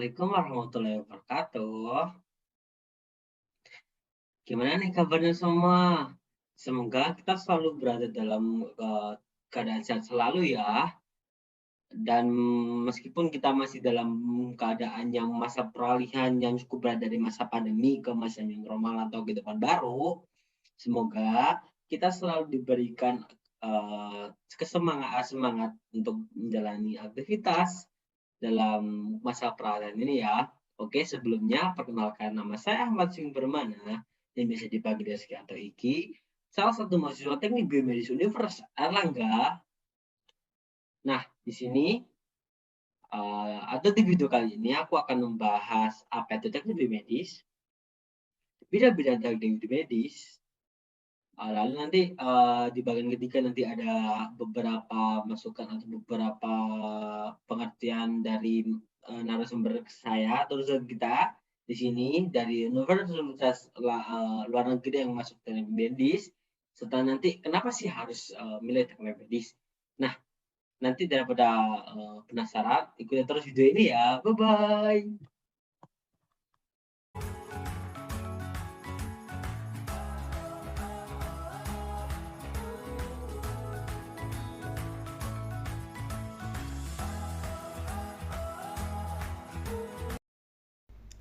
Assalamualaikum warahmatullahi wabarakatuh. Gimana nih kabarnya semua? Semoga kita selalu berada dalam, keadaan sehat selalu ya. Dan meskipun kita masih dalam keadaan yang masa peralihan yang cukup berat dari masa pandemi ke masa yang normal atau kehidupan baru, semoga kita selalu diberikan, semangat untuk menjalani aktivitas dalam masa peralihan ini ya. Oke, sebelumnya perkenalkan nama saya Ahmad Sing Permana yang biasa dipanggil Rizky atau Iki, salah satu mahasiswa Teknik Biomedis Universitas Erlangga. Nah, di sini atau di video kali ini aku akan membahas apa itu teknik biomedis, bidang-bidang teknik biomedis. Lalu nanti di bagian ketiga nanti ada beberapa masukan atau beberapa pengertian dari narasumber saya terus kita di sini dari universitas luar negeri yang masuk teknik medis, serta nanti kenapa sih harus milih teknik medis. Nah, nanti daripada penasaran, ikutin terus video ini ya. Bye bye.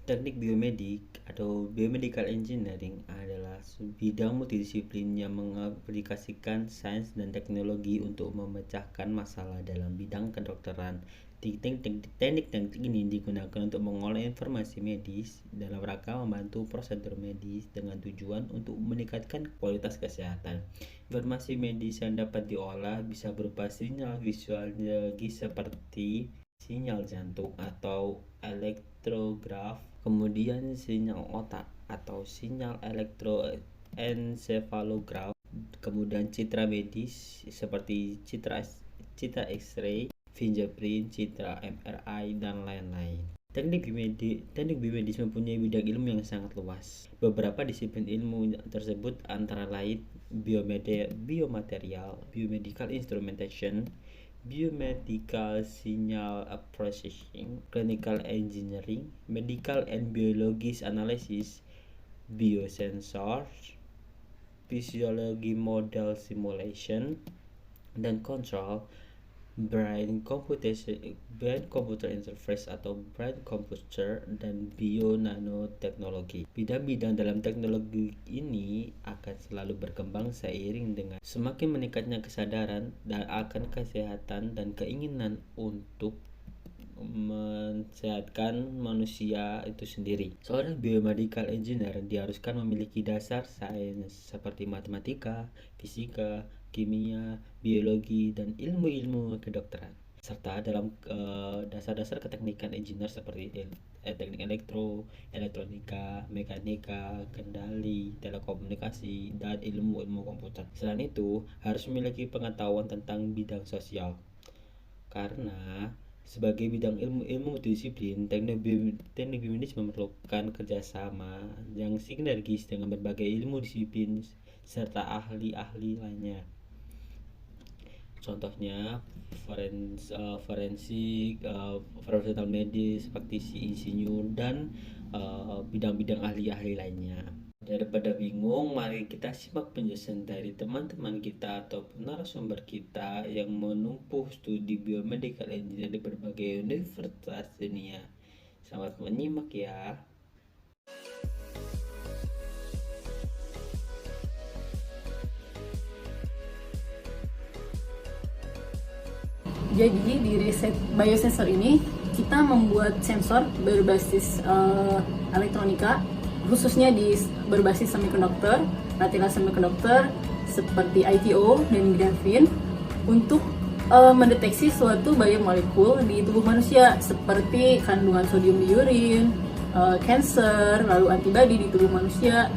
Teknik biomedik atau biomedical engineering adalah bidang multidisiplin yang mengaplikasikan sains dan teknologi untuk memecahkan masalah dalam bidang kedokteran. Teknik-teknik ini digunakan untuk mengolah informasi medis dalam rangka membantu prosedur medis dengan tujuan untuk meningkatkan kualitas kesehatan. Informasi medis yang dapat diolah bisa berupa sinyal visuologi seperti sinyal jantung atau elektrograf, kemudian sinyal otak atau sinyal elektroencephalograf, kemudian citra medis seperti citra X-ray, fingerprint, citra MRI, dan lain-lain. Teknik biomedis mempunyai bidang ilmu yang sangat luas. Beberapa disiplin ilmu tersebut antara lain biomaterial, biomedical instrumentation, biomedical signal processing, clinical engineering, medical and biologist analysis, biosensors, physiology model simulation dan control, brain computer interface atau brain computer, dan bio-nanoteknologi. Bidang-bidang dalam teknologi ini akan selalu berkembang seiring dengan semakin meningkatnya kesadaran dan akan kesehatan dan keinginan untuk mensehatkan manusia itu sendiri. Seorang biomedical engineer diharuskan memiliki dasar sains seperti matematika, fisika, kimia, biologi, dan ilmu-ilmu kedokteran, serta dalam dasar-dasar keteknikan engineer seperti teknik elektronika, mekanika, kendali, telekomunikasi, dan ilmu-ilmu komputer. Selain itu, harus memiliki pengetahuan tentang bidang sosial, karena sebagai bidang ilmu multidisiplin, teknik biomedis memerlukan kerjasama yang sinergis dengan berbagai ilmu disiplin serta ahli-ahli lainnya. Contohnya forensik, profesional medis, praktisi insinyur, dan bidang-bidang ahli-ahli lainnya. Daripada bingung, mari kita simak penjelasan dari teman-teman kita ataupun narasumber kita yang menempuh studi biomedical engineering di berbagai universitas dunia. Selamat menyimak ya. Jadi di riset biosensor ini kita membuat sensor berbasis elektronika, khususnya berbasis semiconductor, material semiconductor seperti ITO dan grafin, untuk mendeteksi suatu biomolekul di tubuh manusia seperti kandungan sodium di urin, cancer, lalu antibodi di tubuh manusia.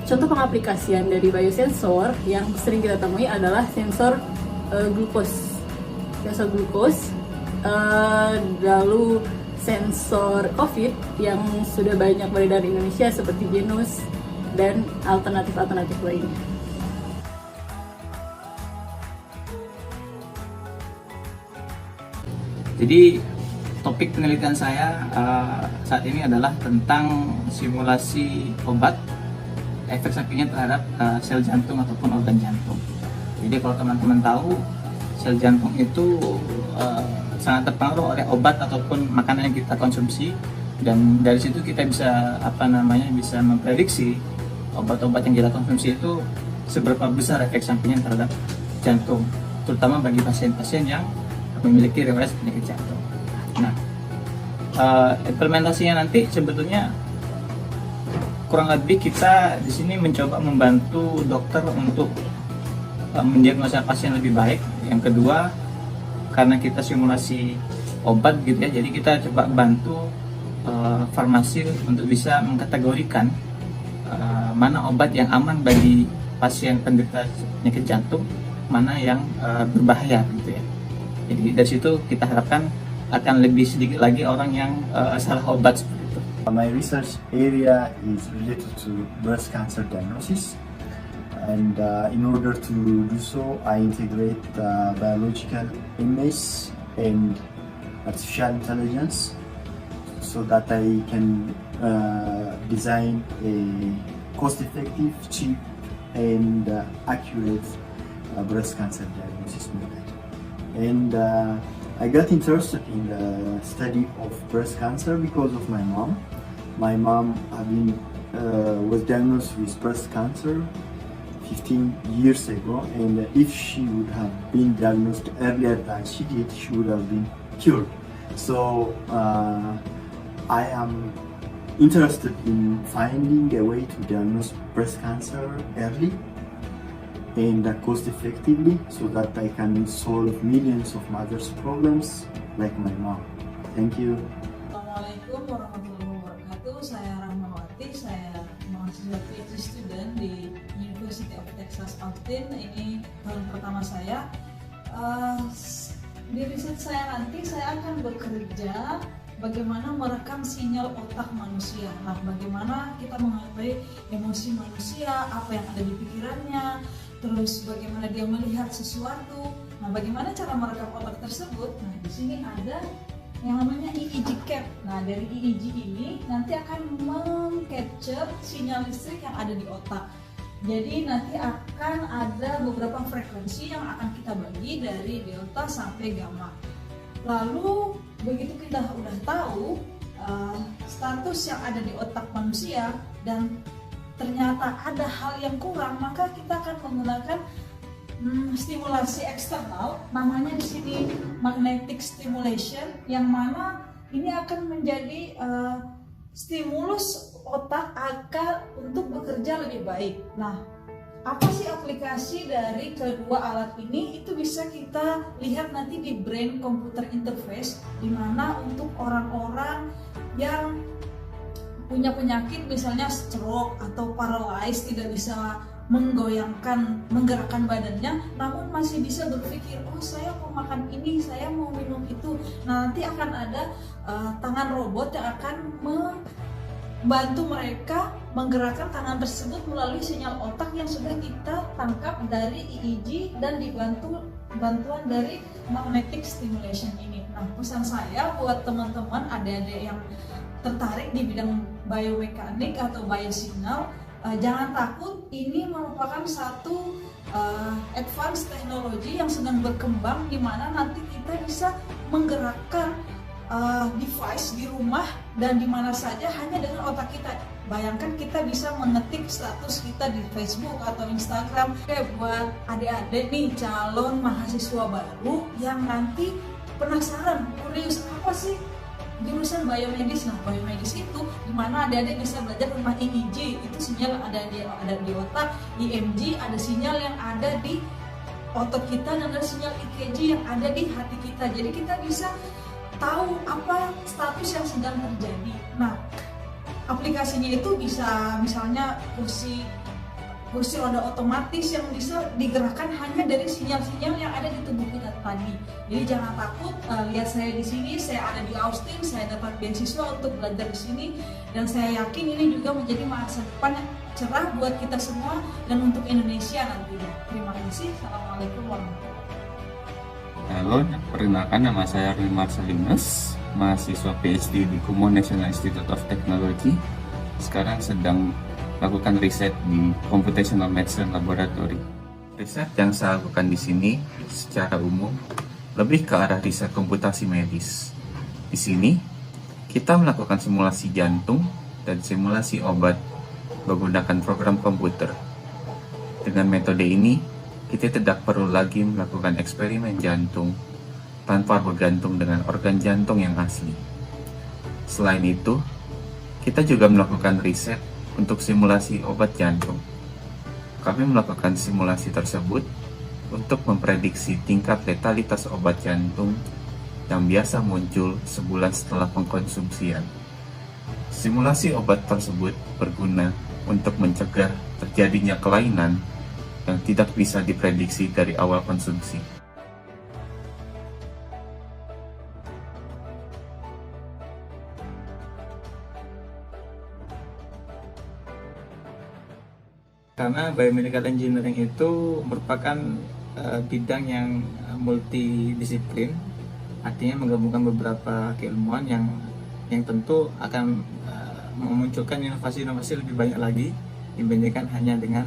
Contoh pengaplikasian dari biosensor yang sering kita temui adalah sensor glukos, lalu sensor COVID yang sudah banyak beredar di Indonesia seperti Genus dan alternatif lainnya. Jadi topik penelitian saya saat ini adalah tentang simulasi obat efek sampingnya terhadap sel jantung ataupun organ jantung. Jadi kalau teman-teman tahu, sel jantung itu sangat terpengaruh oleh obat ataupun makanan yang kita konsumsi, dan dari situ kita bisa bisa memprediksi obat-obat yang kita konsumsi itu seberapa besar efek sampingnya terhadap jantung, terutama bagi pasien-pasien yang memiliki riwayat penyakit jantung. Nah, implementasinya nanti sebetulnya kurang lebih kita di sini mencoba membantu dokter untuk mendiagnosa pasien lebih baik. Yang kedua, karena kita simulasi obat gitu ya, jadi kita coba bantu farmasi untuk bisa mengkategorikan mana obat yang aman bagi pasien penderita penyakit jantung, mana yang berbahaya gitu ya. Jadi dari situ kita harapkan akan lebih sedikit lagi orang yang salah obat seperti itu. My research area is related to breast cancer diagnosis, and in order to do so, I integrate biological image and artificial intelligence so that I can design a cost-effective, cheap, and accurate breast cancer diagnosis method. And I got interested in the study of breast cancer because of my mom. My mom was diagnosed with breast cancer 15 years ago, and if she would have been diagnosed earlier than she did, she would have been cured. So I am interested in finding a way to diagnose breast cancer early and cost effectively so that I can solve millions of mothers' problems like my mom. Thank you. Assalamualaikum warahmatullahi wabarakatuh. Saya Rahmawati, saya mahasiswa PhD student di University of Texas Austin. Ini tahun pertama saya. Di riset saya nanti saya akan bekerja bagaimana merekam sinyal otak manusia. Nah, bagaimana kita mengetahui emosi manusia, apa yang ada di pikirannya, terus bagaimana dia melihat sesuatu. Nah, bagaimana cara merekam otak tersebut? Nah, di sini ada yang namanya EEG cap. Nah, dari EEG ini nanti akan meng-capture sinyal listrik yang ada di otak. Jadi nanti akan ada beberapa frekuensi yang akan kita bagi dari delta sampai gamma. Lalu begitu kita udah tahu status yang ada di otak manusia dan ternyata ada hal yang kurang, maka kita akan menggunakan stimulasi eksternal, namanya di sini magnetic stimulation, yang mana ini akan menjadi stimulus otak agar untuk bekerja lebih baik. Nah, apa sih aplikasi dari kedua alat ini? Itu bisa kita lihat nanti di brain computer interface, di mana untuk orang-orang yang punya penyakit misalnya stroke atau paralyzed, tidak bisa menggerakkan badannya, namun masih bisa berpikir, oh saya mau makan ini, saya mau minum itu. Nah, nanti akan ada tangan robot yang akan membantu mereka menggerakkan tangan tersebut melalui sinyal otak yang sudah kita tangkap dari EEG dan dibantu bantuan dari magnetic stimulation ini. Nah, pesan saya buat teman-teman adik-adik yang tertarik di bidang biomekanik atau biosignal, jangan takut, ini merupakan satu advance teknologi yang sedang berkembang, di mana nanti kita bisa menggerakkan device di rumah dan di mana saja hanya dengan otak kita. Bayangkan kita bisa mengetik status kita di Facebook atau Instagram. Buat adik-adik nih calon mahasiswa baru yang nanti penasaran, curious, apa sih jurusan biomedis? Nah, biomedis itu dimana adik-adik bisa belajar tentang EEG, itu sinyal ada di otak, EMG ada sinyal yang ada di otot kita, dan ada sinyal EKG yang ada di hati kita. Jadi kita bisa tahu apa status yang sedang terjadi. Nah, aplikasinya itu bisa misalnya kursi roda otomatis yang bisa digerakkan hanya dari sinyal-sinyal yang ada di tubuh kita tadi. Jadi jangan takut, lihat saya di sini, saya ada di Austin, saya dapat beasiswa untuk belajar di sini, dan saya yakin ini juga menjadi masa depan yang cerah buat kita semua dan untuk Indonesia nantinya. Terima kasih. Assalamualaikum warahmatullahi wabarakatuh. Halo, perkenalkan nama saya Rimar Salinus. mahasiswa PhD di Kumon National Institute of Technology. Sekarang sedang lakukan riset di Computational Medicine Laboratory. Riset yang saya lakukan di sini secara umum lebih ke arah riset komputasi medis. Di sini kita melakukan simulasi jantung dan simulasi obat menggunakan program komputer. Dengan metode ini, kita tidak perlu lagi melakukan eksperimen jantung tanpa bergantung dengan organ jantung yang asli. Selain itu, kita juga melakukan riset untuk simulasi obat jantung. Kami melakukan simulasi tersebut untuk memprediksi tingkat letalitas obat jantung yang biasa muncul sebulan setelah pengkonsumsian. Simulasi obat tersebut berguna untuk mencegah terjadinya kelainan yang tidak bisa diprediksi dari awal konsumsi. Karena biomedical engineering itu merupakan bidang yang multidisiplin, artinya menggabungkan beberapa keilmuan yang tentu akan memunculkan inovasi-inovasi lebih banyak lagi dibandingkan hanya dengan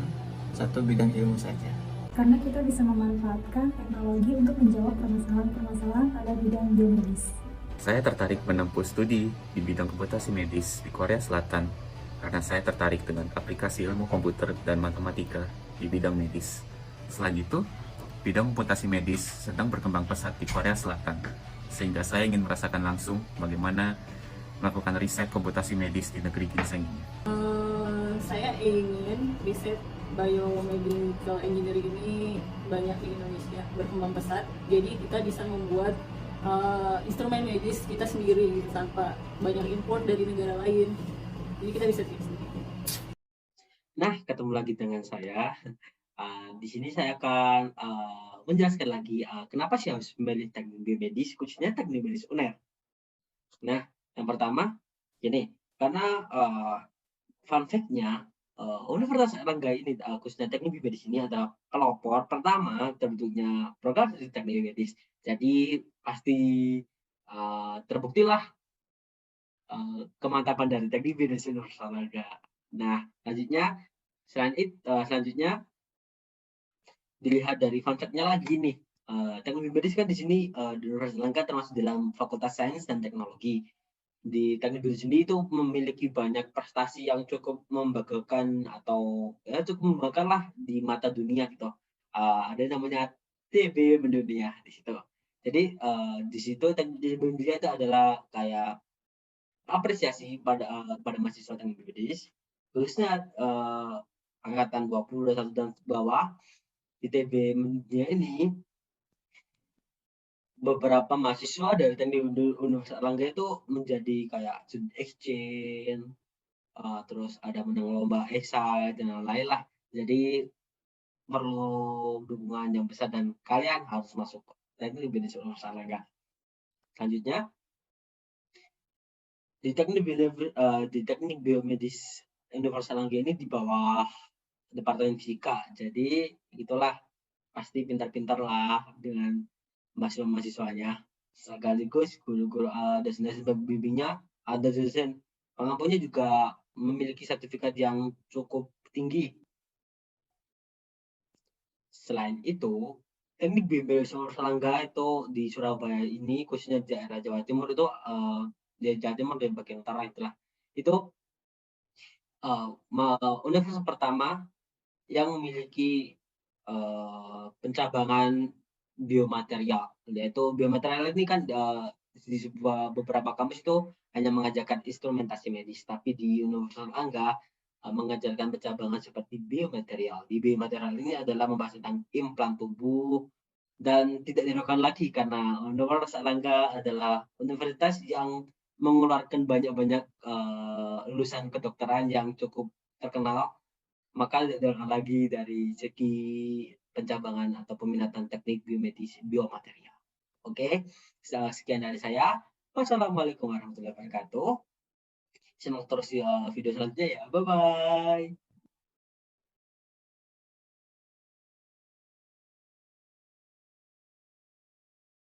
satu bidang ilmu saja. Karena kita bisa memanfaatkan teknologi untuk menjawab permasalahan-permasalahan pada bidang biomedis. Saya tertarik menempuh studi di bidang komputasi medis di Korea Selatan karena saya tertarik dengan aplikasi ilmu komputer dan matematika di bidang medis. Selain itu, bidang komputasi medis sedang berkembang pesat di Korea Selatan, sehingga saya ingin merasakan langsung bagaimana melakukan riset komputasi medis di negeri ginseng ini. Saya ingin riset biomedical engineering ini banyak di Indonesia, berkembang pesat. Jadi kita bisa membuat instrumen medis kita sendiri gitu, tanpa banyak import dari negara lain. Jadi kita bisa sendiri. Nah, ketemu lagi dengan saya. Di sini saya akan menjelaskan lagi kenapa sih harus memilih teknik biomedis, khususnya teknik medis UNER. Nah, yang pertama, gini, karena fun fact-nya, Universitas Airlangga ini, khususnya teknik biomedis ini adalah pelopor pertama terbentuknya program teknik biomedis. Jadi pasti terbuktilah kemantapan dari teknik biomedis Universitas Airlangga. Nah, selanjutnya dilihat dari fun fact-nya lagi nih. Teknik biomedis kan di sini di Universitas Airlangga termasuk dalam Fakultas Sains dan Teknologi. Di teknik biomedis sendiri itu memiliki banyak prestasi yang cukup membanggakan atau ya cukup membanggakan lah di mata dunia gitu. Ada namanya TB mendunia di situ. Jadi di situ teknik biomedis itu adalah kayak apresiasi pada mahasiswa teknik biomedis, khususnya angkatan 20, 21 dan bawah. Di TB mendunia ini beberapa mahasiswa dari teknik Universitas Airlangga itu menjadi kayak student exchange, terus ada menang lomba esai dan lain-lain lah. Jadi perlu dukungan yang besar dan kalian harus masuk teknik biomedis Universitas Airlangga. Selanjutnya di teknik biomedis Universitas Airlangga ini di bawah Departemen Fisika. Jadi itulah pasti pintar-pintar lah dengan mahasiswa-mahasiswanya. Sekaligus guru-guru dosen-dosen pembimbingnya, ada dosen pengampunya juga memiliki sertifikat yang cukup tinggi. Selain itu, teknik biomedis Universitas Airlangga itu di Surabaya ini, khususnya di daerah Jawa Timur itu, di Jawa Timur dan bagian utara itulah, itu universitas pertama yang memiliki pencabangan biomaterial, yaitu biomaterial ini kan di beberapa kampus itu hanya mengajarkan instrumentasi medis, tapi di Universitas Airlangga mengajarkan pencabangan seperti biomaterial. Di biomaterial ini adalah membahas tentang implan tubuh dan tidak diragukan lagi karena Universitas Airlangga adalah universitas yang mengeluarkan banyak-banyak lulusan kedokteran yang cukup terkenal. Maka tidak diragukan lagi dari segi pencabangan atau peminatan teknik biomedis biomaterial. Oke, sekian dari saya. Wassalamualaikum warahmatullahi wabarakatuh. Simak terus video selanjutnya ya. Bye-bye.